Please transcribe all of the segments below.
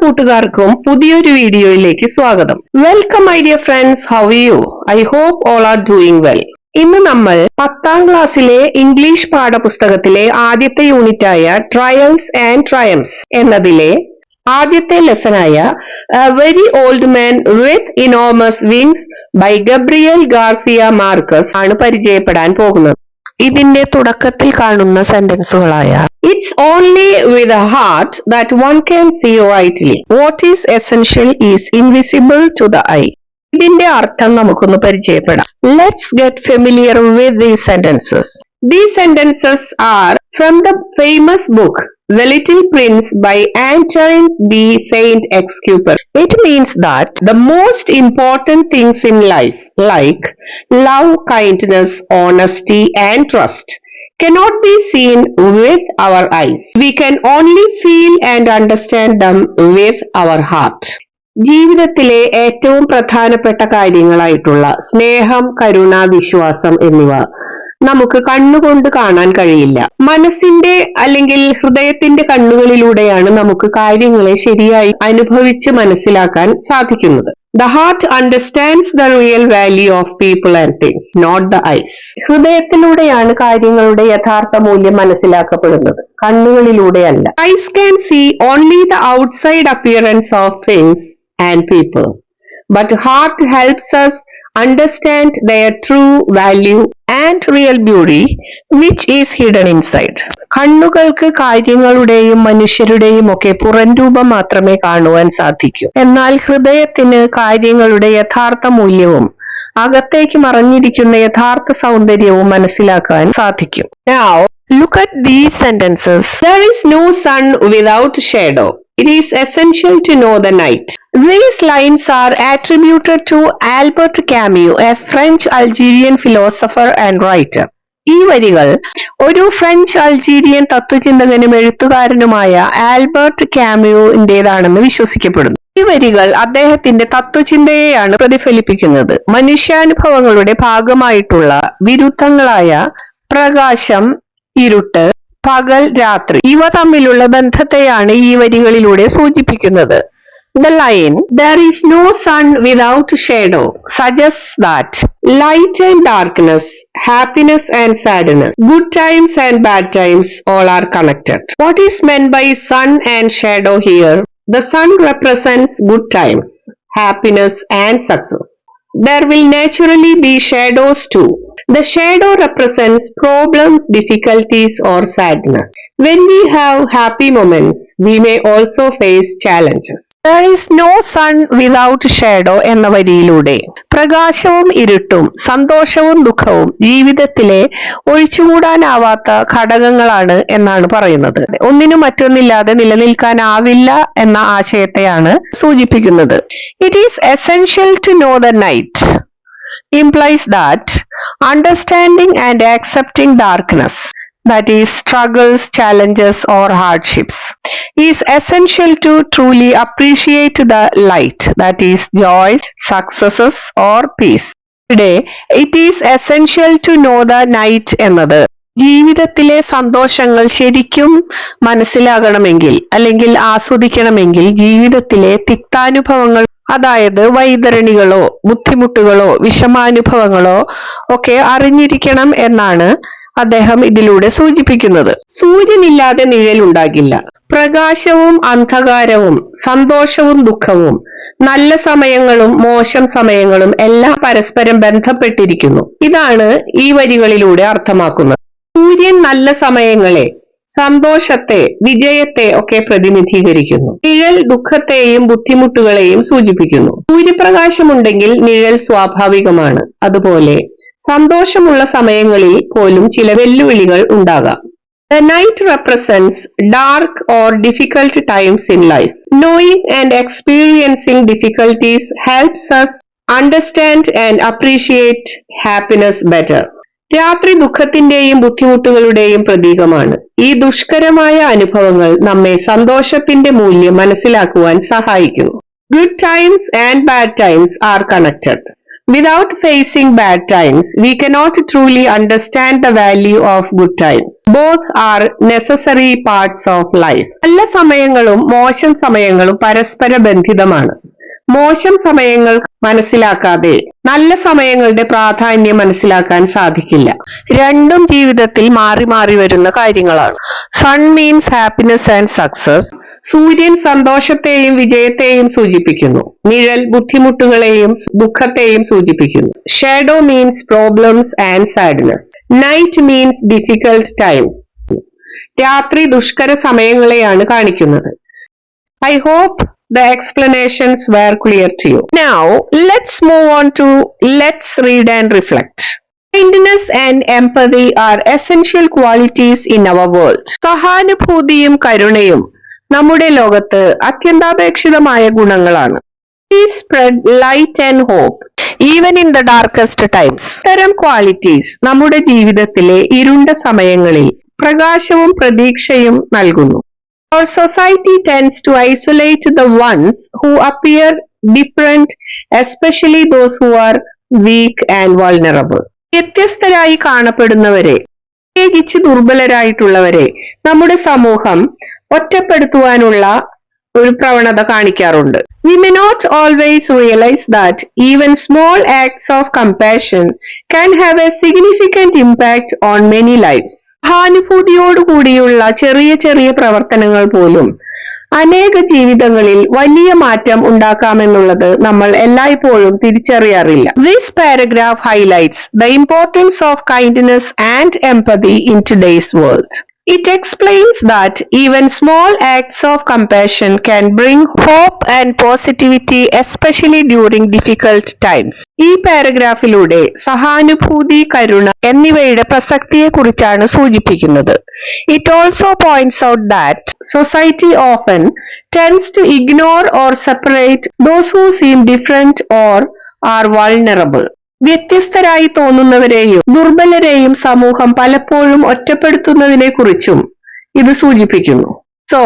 കൂട്ടുകാർക്കും പുതിയൊരു വീഡിയോയിലേക്ക് സ്വാഗതം. Welcome my dear friends, how are you? I hope all are doing well. ഇന്ന് നമ്മൾ 10ാം ക്ലാസ്സിലെ ഇംഗ്ലീഷ് പാഠപുസ്തകത്തിലെ ആദ്യത്തെ യൂണിറ്റായ ട്രയൽസ് ആൻഡ് ട്രയംസ് എന്നതിലെ ആദ്യത്തെ ലെസനായ a very old man with enormous wings by Gabriel Garcia Marquez ആണ് പരിചയപ്പെടാൻ പോകുന്നത്. ഇതിന്റെ തുടക്കത്തിൽ കാണുന്ന സെന്റൻസുകളായ It's only with a heart that one can see rightly. What is essential is invisible to the eye. ഇതിന്റെ അർത്ഥം നമുക്കൊന്ന് പരിചയപ്പെടാം. Let's get familiar with these sentences. These sentences are from the famous book The Little Prince by Antoine de Saint-Exupéry. It means that the most important things in life, like love, kindness, honesty, and trust, cannot be seen with our eyes. We can only feel and understand them with our heart. ജീവിതത്തിലെ ഏറ്റവും പ്രധാനപ്പെട്ട കാര്യങ്ങളായിട്ടുള്ള സ്നേഹം, കരുണ, വിശ്വാസം എന്നിവ നമുക്ക് കണ്ണുകൊണ്ട് കാണാൻ കഴിയില്ല. മനസ്സിന്റെ അല്ലെങ്കിൽ ഹൃദയത്തിന്റെ കണ്ണുകളിലൂടെയാണ് നമുക്ക് കാര്യങ്ങളെ ശരിയായി അനുഭവിച്ച് മനസ്സിലാക്കാൻ സാധിക്കുന്നത്. The heart understands the real value of people and things, not the eyes. ഹൃദയത്തിലൂടെയാണ് കാര്യങ്ങളുടെ യഥാർത്ഥ മൂല്യം മനസ്സിലാക്കപ്പെടുന്നത്, കണ്ണുകളിലൂടെയല്ല. Eyes can see only the outside appearance of things and people, but heart helps us understand their true value and real beauty which is hidden inside. കണ്ണുകൾക്ക് കാര്യങ്ങളുടെയും മനുഷ്യരുടെയും ഒക്കെ പുറം രൂപം മാത്രമേ കാണുവാൻ സാധിക്കൂ. എന്നാൽ ഹൃദയത്തിന് കാര്യങ്ങളുടെ യഥാർത്ഥ മൂല്യവും അകത്തേക്ക് മറഞ്ഞിരിക്കുന്ന യഥാർത്ഥ സൗന്ദര്യവും മനസ്സിലാക്കാൻ സാധിക്കും. Now look at these sentences. There is no sun without shadow. It is essential to know the night. These lines are attributed to Albert Camus, a French Algerian philosopher and writer. ഈ വരികൾ ഒരു French Algerian തത്വചിന്തകനും എഴുത്തുകാരനുമായ Albert കാമ്യുവിന്റേതാണെന്ന് വിശ്വസിക്കപ്പെടുന്നു. ഈ വരികൾ അദ്ദേഹത്തിന്റെ തത്വചിന്തയെയാണ് പ്രതിഫലിപ്പിക്കുന്നത്. മനുഷ്യാനുഭവങ്ങളുടെ ഭാഗമായിട്ടുള്ള വിരുദ്ധങ്ങളായ പ്രകാശം, ഇരുട്ട്, പകൽ, രാത്രി ഇവ തമ്മിലുള്ള ബന്ധത്തെയാണ് ഈ വരികളിലൂടെ സൂചിപ്പിക്കുന്നത്. The line, "There is no sun without shadow," suggests that light and darkness, happiness and sadness, good times and bad times all are connected. What is meant by sun and shadow here? The sun represents good times, happiness and success. There will naturally be shadows too. The shadow represents problems, difficulties or sadness. When we have happy moments, we may also face challenges. There is no sun without shadow എന്ന വരിയിലൂടെ പ്രകാശവും ഇരുട്ടും സന്തോഷവും ദുഃഖവും ജീവിതത്തിലെ ഒഴിച്ചുകൂടാനാവാത്ത ഘടകങ്ങളാണ് എന്നാണ് പറയുന്നത്. ഒന്നിനും മറ്റൊന്നില്ലാതെ നിലനിൽക്കാനാവില്ല എന്ന ആശയത്തെയാണ് സൂചിപ്പിക്കുന്നത്. It is essential to know the night implies that understanding and accepting darkness, that is struggles, challenges or hardships, is essential to truly appreciate the light, that is joy, successes or peace. Today it is essential to know the night എന്നത് ജീവിതത്തിലെ സന്തോഷങ്ങൾ ശരിക്കും മനസ്സിലാകണമെങ്കിൽ അല്ലെങ്കിൽ ആസ്വദിക്കണമെങ്കിൽ ജീവിതത്തിലെ തിക്താനുഭവങ്ങൾ, അതായത് വൈതരണികളോ ബുദ്ധിമുട്ടുകളോ വിഷമാനുഭവങ്ങളോ ഒക്കെ അറിഞ്ഞിരിക്കണം എന്നാണ് അദ്ദേഹം ഇതിലൂടെ സൂചിപ്പിക്കുന്നത്. സൂര്യനില്ലാതെ നിഴലുണ്ടാകില്ല. പ്രകാശവും അന്ധകാരവും സന്തോഷവും ദുഃഖവും നല്ല സമയങ്ങളും മോശം സമയങ്ങളും എല്ലാം പരസ്പരം ബന്ധപ്പെട്ടിരിക്കുന്നു. ഇതാണ് ഈ വരികളിലൂടെ അർത്ഥമാക്കുന്നത്. സൂര്യൻ നല്ല സമയങ്ങളെ, സന്തോഷത്തെ, വിജയത്തെ ഒക്കെ പ്രതിനിധീകരിക്കുന്നു. നിഴൽ ദുഃഖത്തെയും ബുദ്ധിമുട്ടുകളെയും സൂചിപ്പിക്കുന്നു. സൂര്യപ്രകാശമുണ്ടെങ്കിൽ നിഴൽ സ്വാഭാവികമാണ്. അതുപോലെ സന്തോഷമുള്ള സമയങ്ങളിൽ പോലും ചില വെല്ലുവിളികൾ ഉണ്ടാകാം. The night represents dark or difficult times in life. Knowing and experiencing difficulties helps us understand and appreciate happiness better. രാത്രി ദുഃഖത്തിന്റെയും ബുദ്ധിമുട്ടുകളുടെയും പ്രതീകമാണ്. ഈ ദുഷ്കരമായ അനുഭവങ്ങൾ നമ്മെ സന്തോഷത്തിന്റെ മൂല്യം മനസ്സിലാക്കുവാൻ സഹായിക്കുന്നു. Good times and bad times are connected. Without facing bad times, we cannot truly understand the value of good times. Both are necessary parts of life. നല്ല സമയങ്ങളും മോശം സമയങ്ങളും പരസ്പര ബന്ധിതമാണ്. മോശം സമയങ്ങൾ മനസ്സിലാക്കാതെ നല്ല സമയങ്ങളുടെ പ്രാധാന്യം മനസ്സിലാക്കാൻ സാധിക്കില്ല. രണ്ടും ജീവിതത്തിൽ മാറി മാറി വരുന്ന കാര്യങ്ങളാണ്. Sun means happiness and success. സൂര്യൻ സന്തോഷത്തെയും വിജയത്തെയും സൂചിപ്പിക്കുന്നു. നിഴൽ ബുദ്ധിമുട്ടുകളെയും ദുഃഖത്തെയും സൂചിപ്പിക്കുന്നു. Shadow means problems and sadness. Night means difficult times. രാത്രി ദുഷ്കര സമയങ്ങളെയാണ് കാണിക്കുന്നത്. I hope the explanations were clear to you. Now, let's move on to let's read and reflect. Kindness and empathy are essential qualities in our world. സഹാനുഭൂതിയും കരുണയും നമ്മുടെ ലോകത്ത് അത്യന്താപേക്ഷിതമായ ഗുണങ്ങളാണ്. These spread light and hope even in the darkest times. ഇത്തരം qualities നമ്മുടെ ജീവിതത്തിലെ ഇരുണ്ട സമയങ്ങളിൽ പ്രകാശവും പ്രതീക്ഷയും നൽകുന്നു. Our society tends to isolate the ones who appear different, especially those who are weak and vulnerable. വ്യത്യസ്തരായി കാണപ്പെടുന്നവരെ, പ്രത്യേകിച്ച് ദുർബലരായിട്ടുള്ളവരെ നമ്മുടെ സമൂഹം ഒറ്റപ്പെടുത്തുവാനുള്ള ഒരു പ്രവണത കാണിക്കാറുണ്ട്. We may not always realize that even small acts of compassion can have a significant impact on many lives. സഹാനുഭൂതിയോടുകൂടിയുള്ള ചെറിയ ചെറിയ പ്രവർത്തനങ്ങൾ പോലും അനേക ജീവിതങ്ങളിൽ വലിയ മാറ്റം ഉണ്ടാക്കാമെന്നുള്ളത് നമ്മൾ എല്ലായ്പ്പോഴും തിരിച്ചറിയാറില്ല. This paragraph highlights the importance of kindness and empathy in today's world. It explains that even small acts of compassion can bring hope and positivity, especially during difficult times. ഈ പാരഗ്രാഫിലൂടെ സഹാനുഭൂതി, കരുണ എന്നിവയുടെ പ്രസക്തിയെക്കുറിച്ചാണ് സൂചിപ്പിക്കുന്നത്. It also points out that society often tends to ignore or separate those who seem different or are vulnerable. വ്യത്യസ്തരായി തോന്നുന്നവരെയും ദുർബലരെയും സമൂഹം പലപ്പോഴും ഒറ്റപ്പെടുത്തുന്നതിനെ കുറിച്ചും ഇത് സൂചിപ്പിക്കുന്നു. So,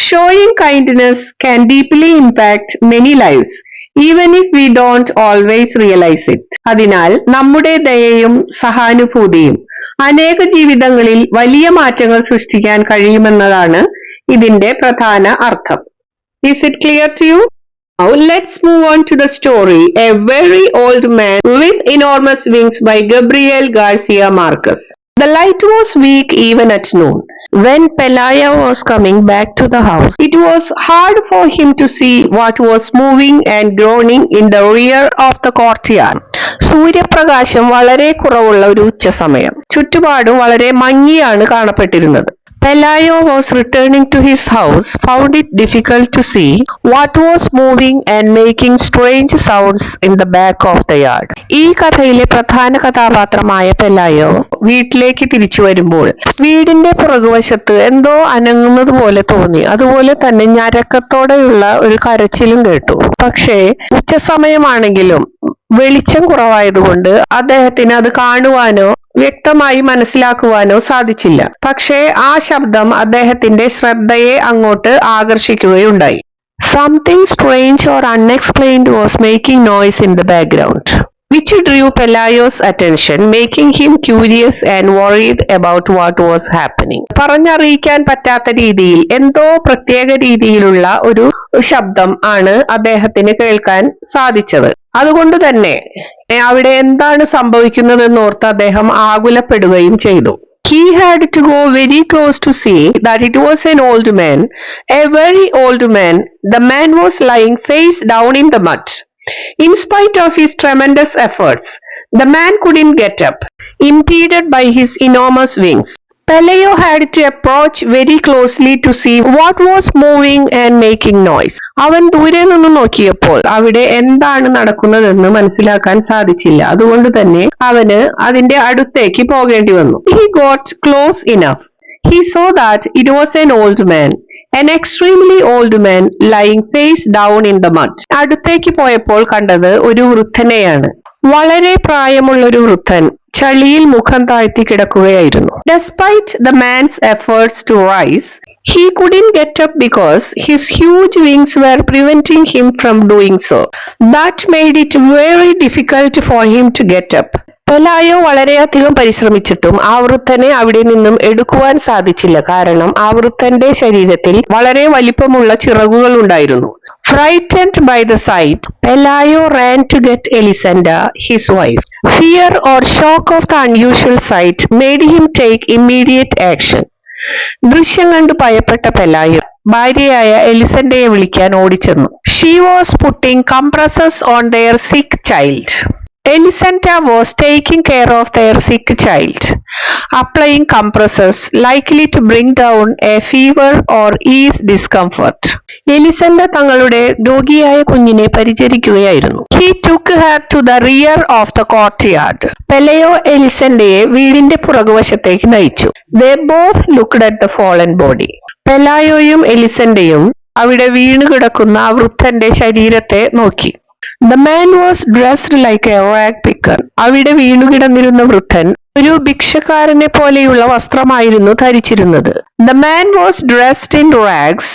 showing kindness can deeply impact many lives, even if we don't always realize it. അതിനാൽ നമ്മുടെ ദയയും സഹാനുഭൂതിയും അനേക ജീവിതങ്ങളിൽ വലിയ മാറ്റങ്ങൾ സൃഷ്ടിക്കാൻ കഴിയുമെന്നതാണ് ഇതിന്റെ പ്രധാന അർത്ഥം. Is it clear to you? Now let's move on to the story A Very Old Man with Enormous Wings by Gabriel Garcia Marquez. The light was weak even at noon. When Pelayo was coming back to the house, it was hard for him to see what was moving and groaning in the rear of the courtyard. സൂര്യപ്രകാശം വളരെ കുറവുള്ള ഒരു ഉച്ചസമയം. ചുറ്റുപാടും വളരെ മങ്ങിയാണ് കാണപ്പെട്ടിരുന്നത്. Pelayo was returning to his house, found it difficult to see what was moving and making strange sounds in the back of the yard. ഈ കഥയിലെ പ്രധാന കഥാപാത്രമായ പെലായോ വീട്ടിലേക്ക് തിരിച്ചു വരുമ്പോൾ വീടിന്റെ പുറകുവശത്ത് എന്തോ അനങ്ങുന്നത് പോലെ തോന്നി. അതുപോലെ തന്നെ ഞരക്കത്തോടെയുള്ള ഒരു കരച്ചിലും കേട്ടു. പക്ഷേ ഉച്ചസമയമാണെങ്കിലും വെളിച്ചം കുറവായതുകൊണ്ട് അദ്ദേഹത്തിന് അത് കാണുവാനോ വ്യക്തമായി മനസ്സിലാക്കുവാനോ സാധിച്ചില്ല. പക്ഷേ ആ ശബ്ദം അദ്ദേഹത്തിന്റെ ശ്രദ്ധയെ അങ്ങോട്ട് ആകർഷിക്കുകയുണ്ടായി. Something strange or unexplained was making noise in the background, which drew Pelayo's attention, making him curious and worried about what was happening. പറഞ്ഞറിയിക്കാൻ പറ്റാത്ത രീതിയിൽ എന്തോ പ്രത്യേക രീതിയിലുള്ള ഒരു ശബ്ദം ആണ് അദ്ദേഹത്തിന് കേൾക്കാൻ സാധിച്ചത്. അതുകൊണ്ട് തന്നെ അവിടെ എന്താണ് സംഭവിക്കുന്നതെന്നോർത്ത് അദ്ദേഹം ആകുലപ്പെടുകയും ചെയ്തു. He had to go very close to see that it was an old man, a very old man. The man was lying face down in the mud. In spite of his tremendous efforts, the man couldn't get up, impeded by his enormous wings. Pelayo had to approach very closely to see what was moving and making noise. അവൻ ദൂരെ നിന്ന് നോക്കിയപ്പോൾ അവിടെ എന്താണ് നടക്കുന്നതെന്ന് മനസ്സിലാക്കാൻ സാധിച്ചില്ല. അതുകൊണ്ട് തന്നെ അവന് അതിന്റെ അടുത്തേക്ക് പോകേണ്ടി വന്നു. He got close enough. He saw that it was an old man, an extremely old man lying face down in the mud. അടുത്തേക്ക് പോയപ്പോൾ കണ്ടത് ഒരു വൃദ്ധനെയാണ്. വളരെ പ്രായമുള്ളൊരു വൃദ്ധൻ ചളിയിൽ മുഖം താഴ്ത്തി കിടക്കുകയായിരുന്നു. Despite the man's efforts to rise, He couldn't get up because his huge wings were preventing him from doing so. That made it very difficult for him to get up. പെലായോ വളരെയധികം പരിശ്രമിച്ചിട്ടും ആ വൃദ്ധനെ അവിടെ നിന്നും എടുക്കുവാൻ സാധിച്ചില്ല. കാരണം ആ വൃദ്ധന്റെ ശരീരത്തിൽ വളരെ വലിപ്പമുള്ള ചിറകുകൾ ഉണ്ടായിരുന്നു. Frightened by the sight, Pelayo ran to get Elisenda, his wife. Fear or shock of the unusual sight made him take immediate action. ദൃശ്യം കണ്ടു ഭയപ്പെട്ട പെലായോ ഭാര്യയായ എലിസണ്ടയെ വിളിക്കാൻ ഓടിച്ചെന്നു. She was putting compresses on their sick child. Elisenda was taking care of their sick child, applying compresses likely to bring down a fever or ease discomfort. എലിസണ്ട തങ്ങളുടെ രോഗിയായ കുഞ്ഞിനെ പരിചരിക്കുകയായിരുന്നു. He took her to the rear of the courtyard. പെലയോ എലിസണ്ടയെ വീടിന്റെ പുറകുവശത്തേക്ക് നയിച്ചു. They both looked at the fallen body. പെലായോയും എലിസണ്ടയും അവിടെ വീണുകിടക്കുന്ന ആ വൃദ്ധന്റെ ശരീരത്തെ നോക്കി. The man was dressed like a rag picker. അവിടെ വീണുകിടന്നിരുന്ന വൃദ്ധൻ ഒരു ഭിക്ഷക്കാരനെ പോലെയുള്ള വസ്ത്രമായിരുന്നു ധരിച്ചിരുന്നത്. The man was dressed in rags,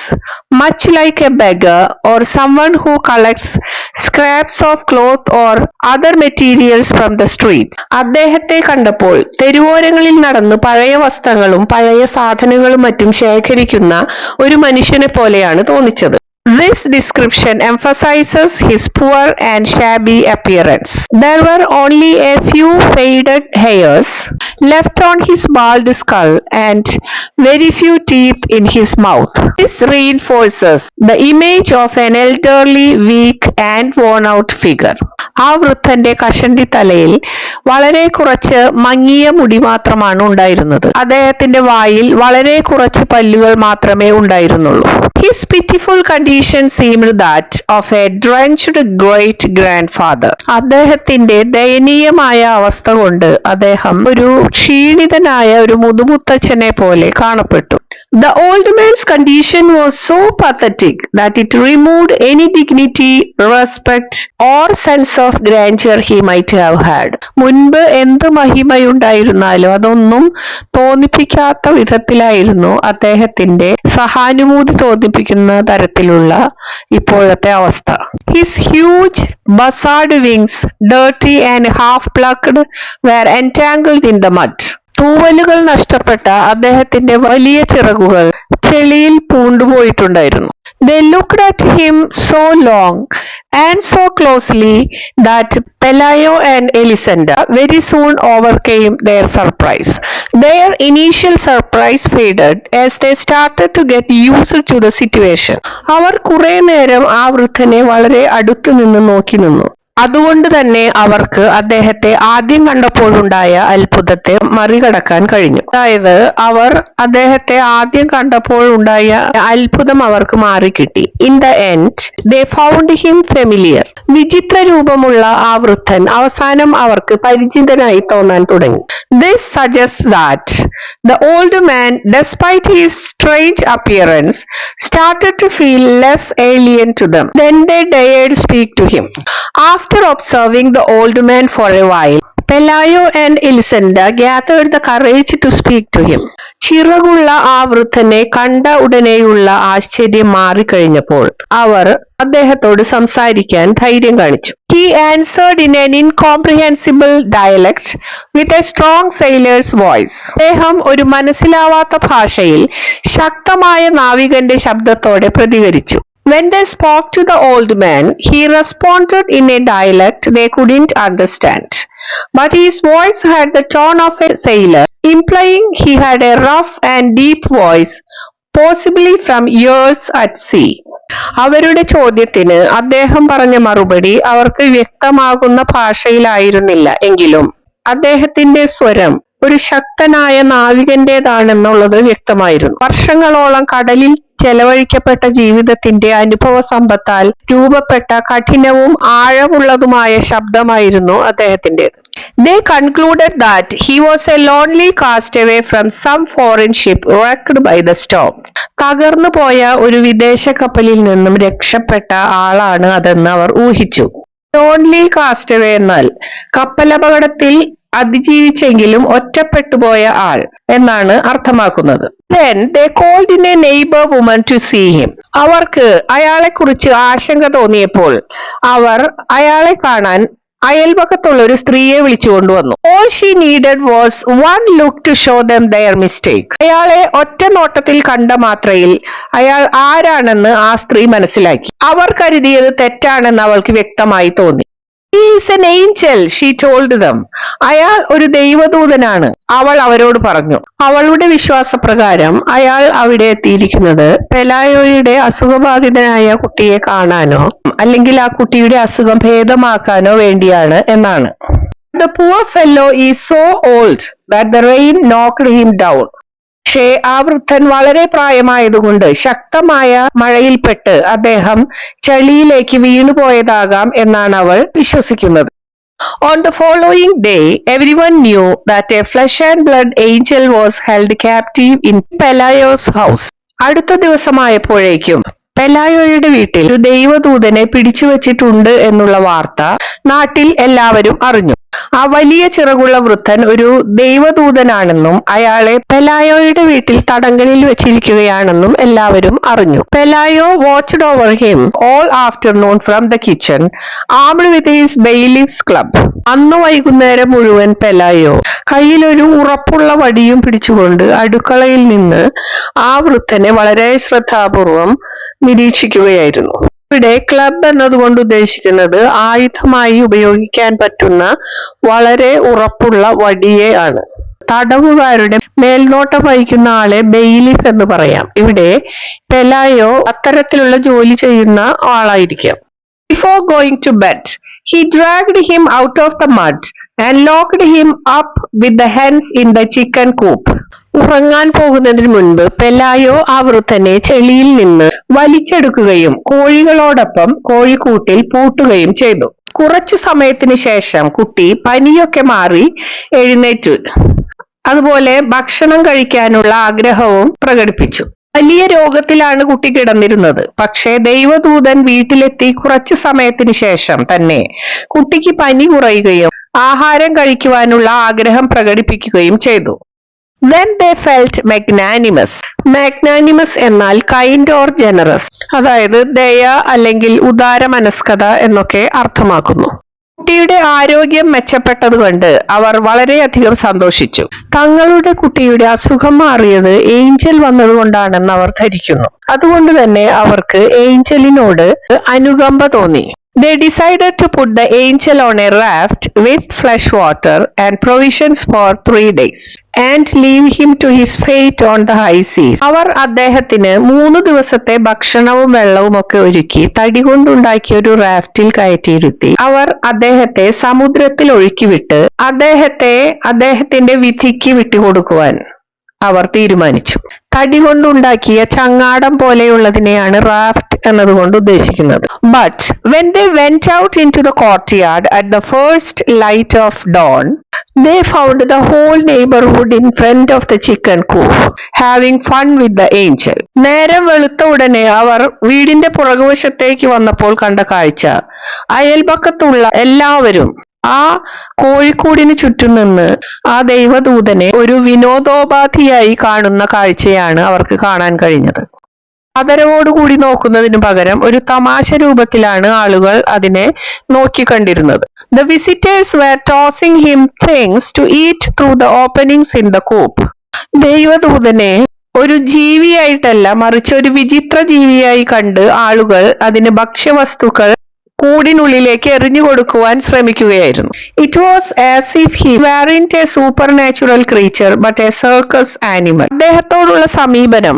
much like a beggar or someone who collects scraps of cloth or other materials from the streets. അദ്ദേഹത്തെ കണ്ടപ്പോൾ തെരുവോരങ്ങളിൽ നടന്ന് പഴയ വസ്ത്രങ്ങളും പഴയ സാധനങ്ങളും മറ്റും ശേഖരിക്കുന്ന ഒരു മനുഷ്യനെ പോലെയാണ് തോന്നിച്ചത്. This description emphasizes his poor and shabby appearance. There were only a few faded hairs left on his bald skull and very few teeth in his mouth. This reinforces the image of an elderly, weak and worn out figure. ആ വൃദ്ധന്റെ കഷണ്ടി തലയിൽ വളരെ കുറച്ച് മങ്ങിയ മുടി മാത്രമാണ് ഉണ്ടായിരുന്നത്. അദ്ദേഹത്തിന്റെ വായിൽ വളരെ കുറച്ച് പല്ലുകൾ മാത്രമേ ഉണ്ടായിരുന്നുള്ളൂ. His pitiful condition seemed that of a drenched great grandfather. അദ്ദേഹത്തിന്റെ ദയനീയമായ അവസ്ഥ കൊണ്ട് അദ്ദേഹം ഒരു ക്ഷീണിതനായ ഒരു മുതുമുത്തച്ഛനെ പോലെ കാണപ്പെട്ടു. The old man's condition was so pathetic that it removed any dignity, respect or sense of grandeur he might have had. മുൻപ് എന്ത് മഹിമയുണ്ടായിരുന്നാലും അതൊന്നും തോന്നിപ്പിക്കാത്ത വിധത്തിലായിരുന്നു അദ്ദേഹത്തിന്റെ സഹാനുഭൂതി തോന്നിപ്പിക്കുന്ന തരത്തിലുള്ള ഇപ്പോഴത്തെ അവസ്ഥ. His huge buzzard wings, dirty and half plucked, were entangled in the mud. തൂവലുകൾ നഷ്ടപ്പെട്ട അദ്ദേഹത്തിന്റെ വലിയ ചിറകുകൾ ചെളിയിൽ പൂണ്ടുപോയിട്ടുണ്ടായിരുന്നു. They looked at him so long and so closely that Pelayo and Elisenda very soon overcame their surprise. Their initial surprise faded as they started to get used to the situation. അവർ കുറെ നേരം ആ വൃദ്ധനെ വളരെ അടുത്തു നിന്ന് നോക്കി നിന്നു. അതുകൊണ്ട് തന്നെ അവർക്ക് അദ്ദേഹത്തെ ആദ്യം കണ്ടപ്പോഴുണ്ടായ അത്ഭുതത്തെ മറികടക്കാൻ കഴിഞ്ഞു. അതായത് അവർ അദ്ദേഹത്തെ ആദ്യം കണ്ടപ്പോഴുണ്ടായ അത്ഭുതം അവർക്ക് മാറിക്കിട്ടി. In the end they found him familiar. വിചിത്ര രൂപമുള്ള ആ വൃദ്ധൻ അവസാനം അവർക്ക് പരിചിതനായി തോന്നാൻ തുടങ്ങി. This suggests that the old man, despite his strange appearance, started to feel less alien to them. Then they dared speak to him. After observing the old man for a while, Pelayo and Elisenda gathered the courage to speak to him. ചിറകുള്ള ആ വൃദ്ധനെ കണ്ട ഉടനെയുള്ള ആശ്ചര്യം മാറിക്കഴിഞ്ഞപ്പോൾ അവർ അദ്ദേഹത്തോട് സംസാരിക്കാൻ ധൈര്യം കാണിച്ചു. He answered in an incomprehensible dialect with a strong sailor's voice. അദ്ദേഹം ഒരു മനസ്സിലാവാത്ത ഭാഷയിൽ ശക്തമായ നാവികന്റെ ശബ്ദത്തോടെ പ്രതികരിച്ചു. When they spoke to the old man, he responded in a dialect they couldn't understand. But his voice had the tone of a sailor, implying he had a rough and deep voice, possibly from years at sea. അവരുടെ ചോദ്യത്തിന് അദ്ദേഹം പറഞ്ഞ മറുപടി അവർക്ക് വ്യക്തമാകുന്ന ഭാഷയിലായിരുന്നില്ല എങ്കിലും അദ്ദേഹത്തിന്റെ സ്വരം ഒരു ശക്തനായ നാവികന്റേതാണെന്നുള്ളത് വ്യക്തമായിരുന്നു. വർഷങ്ങളോളം കടലിൽ ചെലവഴിക്കപ്പെട്ട ജീവിതത്തിന്റെ അനുഭവ സമ്പത്താൽ രൂപപ്പെട്ട കഠിനവും ആഴമുള്ളതുമായ ശബ്ദമായിരുന്നു അദ്ദേഹത്തിൻ്റെത്. They concluded that he was a lonely castaway from some foreign ship wrecked by the storm. തകർന്നു പോയ ഒരു വിദേശ കപ്പലിൽ നിന്നും രക്ഷപ്പെട്ട ആളാണ് അതെന്ന് അവർ ഊഹിച്ചു. ലോൺലി കാസ്റ്റവേ എന്നാൽ കപ്പലപകടത്തിൽ അതിജീവിച്ചെങ്കിലും ഒറ്റപ്പെട്ടുപോയ ആൾ എന്നാണ് അർത്ഥമാക്കുന്നത്. Then they called in a neighbor woman to see him. അവർക്ക് അയാളെ കുറിച്ച് ആശങ്ക തോന്നിയപ്പോൾ അവർ അയാളെ കാണാൻ അയൽപക്കത്തുള്ള ഒരു സ്ത്രീയെ വിളിച്ചു കൊണ്ടുവന്നു. All she needed was one look to show them their mistake. അയാളെ ഒറ്റ നോട്ടത്തിൽ കണ്ട മാത്രയിൽ അയാൾ ആരാണെന്ന് ആ സ്ത്രീ മനസ്സിലാക്കി. അവർ കരുതിയത് തെറ്റാണെന്ന് അവൾക്ക് വ്യക്തമായി തോന്നി. He is an angel, she told them. അയാൾ ഒരു ദൈവദൂതനാണ്, അവൾ അവരോട് പറഞ്ഞു. അവളുടെ വിശ്വാസപ്രകാരം അയാൾ അവിടെ എത്തിയിരിക്കുന്നത് പെലായോയുടെ അസുഖബാധിതനായ കുട്ടിയെ കാണാനോ അല്ലെങ്കിൽ ആ കുട്ടിയുടെ അസുഖം ഭേദമാക്കാനോ വേണ്ടിയാണ് എന്നാണ്. The poor fellow is so old that the rain knocked him down. പക്ഷേ ആ വൃദ്ധൻ വളരെ പ്രായമായതുകൊണ്ട് ശക്തമായ മഴയിൽപ്പെട്ട് അദ്ദേഹം ചളിയിലേക്ക് വീണുപോയതാകാം എന്നാണ് അവൾ വിശ്വസിക്കുന്നത്. On the following day, everyone knew that a flesh and blood angel was held captive in Pelayo's house. അടുത്ത ദിവസമായപ്പോഴേക്കും പെലായോയുടെ വീട്ടിൽ ഒരു ദൈവദൂതനെ പിടിച്ചു വച്ചിട്ടുണ്ട് എന്നുള്ള വാർത്ത നാട്ടിൽ എല്ലാവരും അറിഞ്ഞു. ആ വലിയ ചിറകുള്ള വൃദ്ധൻ ഒരു ദൈവദൂതനാണെന്നും അയാളെ പെലായോയുടെ വീട്ടിൽ തടങ്കലിൽ വെച്ചിരിക്കുകയാണെന്നും എല്ലാവരും അറിഞ്ഞു. Pelayo watched over him all afternoon from the kitchen armed with his bailiff's club. അന്ന് വൈകുന്നേരം മുഴുവൻ പെലായോ കയ്യിലൊരു ഉറപ്പുള്ള വടിയും പിടിച്ചുകൊണ്ട് അടുക്കളയിൽ നിന്ന് ആ വൃദ്ധനെ വളരെ ശ്രദ്ധാപൂർവം നിരീക്ഷിക്കുകയായിരുന്നു. ഇവിടെ ക്ലബ് എന്നതുകൊണ്ട് ഉദ്ദേശിക്കുന്നത് ആയുധമായി ഉപയോഗിക്കാൻ പറ്റുന്ന വളരെ ഉറപ്പുള്ള വടിയെ ആണ്. തടവുകാരുടെ മേൽനോട്ടം വഹിക്കുന്ന ആളെ ബെയിലിഫ് എന്ന് പറയാം. ഇവിടെ പെലായോ അത്തരത്തിലുള്ള ജോലി ചെയ്യുന്ന ആളായിരിക്കാം. Before going to bed, he dragged him out of the mud and locked him up with the hens in the chicken coop. ഉറങ്ങാൻ പോകുന്നതിന് മുൻപ് പെലായോ ആ വൃദ്ധനെ ചെളിയിൽ നിന്ന് വലിച്ചെടുക്കുകയും കോഴികളോടൊപ്പം കോഴിക്കൂട്ടിൽ പൂട്ടുകയും ചെയ്തു. കുറച്ചു സമയത്തിന് ശേഷം കുട്ടി പനിയൊക്കെ മാറി എഴുന്നേറ്റു. അതുപോലെ ഭക്ഷണം കഴിക്കാനുള്ള ആഗ്രഹവും പ്രകടിപ്പിച്ചു. വലിയ രോഗത്തിലാണ് കുട്ടി കിടന്നിരുന്നത്. പക്ഷേ ദൈവദൂതൻ വീട്ടിലെത്തി കുറച്ചു സമയത്തിന് ശേഷം തന്നെ കുട്ടിക്ക് പനി കുറയുകയും ആഹാരം കഴിക്കുവാനുള്ള ആഗ്രഹം പ്രകടിപ്പിക്കുകയും ചെയ്തു. Then they felt magnanimous. Magnanimous എന്നാൽ kind or generous, അതായത് ദയ അല്ലെങ്കിൽ ഉദാരമനസ്കത എന്നൊക്കെ അർത്ഥമാക്കുന്നു. കുട്ടിയുടെ ആരോഗ്യം മെച്ചപ്പെട്ടതുകൊണ്ട് അവർ വളരെയധികം സന്തോഷിച്ചു. തങ്ങളുടെ കുട്ടിയുടെ അസുഖം മാറിയത് ഏഞ്ചൽ വന്നതുകൊണ്ടാണെന്ന് അവർ ധരിക്കുന്നു. അതുകൊണ്ട് തന്നെ അവർക്ക് ഏഞ്ചലിനോട് അനുകമ്പ തോന്നി. They decided to put the angel on a raft with fresh water and provisions for 3 days and leave him to his fate on the high seas. അവർ അദ്ദേഹത്തിന് 3 ദിവസത്തെ ഭക്ഷണവും വെള്ളവും ഒക്കെ ഒരുക്കി തടി കൊണ്ടുണ്ടാക്കിയ ഒരു റാഫ്റ്റിൽ കയറ്റിയിരുത്തി അവർ അദ്ദേഹത്തെ സമുദ്രത്തിൽ ഒഴുക്കിവിട്ട് അദ്ദേഹത്തിന്റെ വിധിക്ക് വിട്ടുകൊടുക്കുവാൻ അവർ തീരുമാനിച്ചു. തടി കൊണ്ടുണ്ടാക്കിയ ചങ്ങാടം പോലെയുള്ളതിനെയാണ് റാഫ്റ്റ് എന്നതുകൊണ്ട് ഉദ്ദേശിക്കുന്നത്. But when they went out into the courtyard at the first light of dawn, they found the whole neighborhood in front of the chicken coop having fun with the angel. നേരം വെളുത്ത ഉടനെ അവർ വീടിന്റെ പുറകുവശത്തേക്ക് വന്നപ്പോൾ കണ്ട കാഴ്ച അയൽപക്കത്തുള്ള എല്ലാവരും ആ കോഴിക്കൂടിന് ചുറ്റും നിന്ന് ആ ദൈവദൂതനെ ഒരു വിനോദോപാധിയായി കാണുന്ന കാഴ്ചയാണ് അവർക്ക് കാണാൻ കഴിഞ്ഞത്. ആദരവോടുകൂടി നോക്കുന്നതിനു പകരം ഒരു തമാശ രൂപത്തിലാണ് ആളുകൾ അതിനെ നോക്കിക്കണ്ടിരുന്നത്. The visitors were tossing him things to eat through the openings in the coop. ദൈവദൂതനെ ഒരു ജീവിയായിട്ടല്ല മറിച്ച് ഒരു വിചിത്ര ജീവിയായി കണ്ട് ആളുകൾ അതിന് ഭക്ഷ്യവസ്തുക്കൾ കൂടിനുള്ളിലേക്ക് എറിഞ്ഞു കൊടുക്കുവാൻ ശ്രമിക്കുകയായിരുന്നു. It was as if he weren't a supernatural creature but a circus animal. അദ്ദേഹത്തോടുള്ള സമീപനം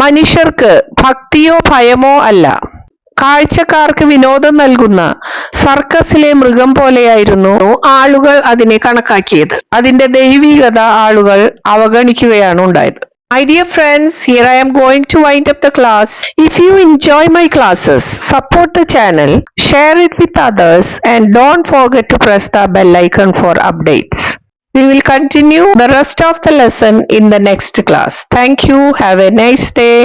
മനുഷ്യർക്ക് ഭക്തിയോ ഭയമോ അല്ല, കാഴ്ചക്കാർക്ക് വിനോദം നൽകുന്ന സർക്കസിലെ മൃഗം പോലെയായിരുന്നു ആളുകൾ അതിനെ കണക്കാക്കിയത്. അതിന്റെ ദൈവികത ആളുകൾ അവഗണിക്കുകയാണ് ഉണ്ടായത്. My dear friends, here I am going to wind up the class. If you enjoy my classes, support the channel, share it with others, and don't forget to press the bell icon for updates. We will continue the rest of the lesson in the next class. Thank you. Have a nice day.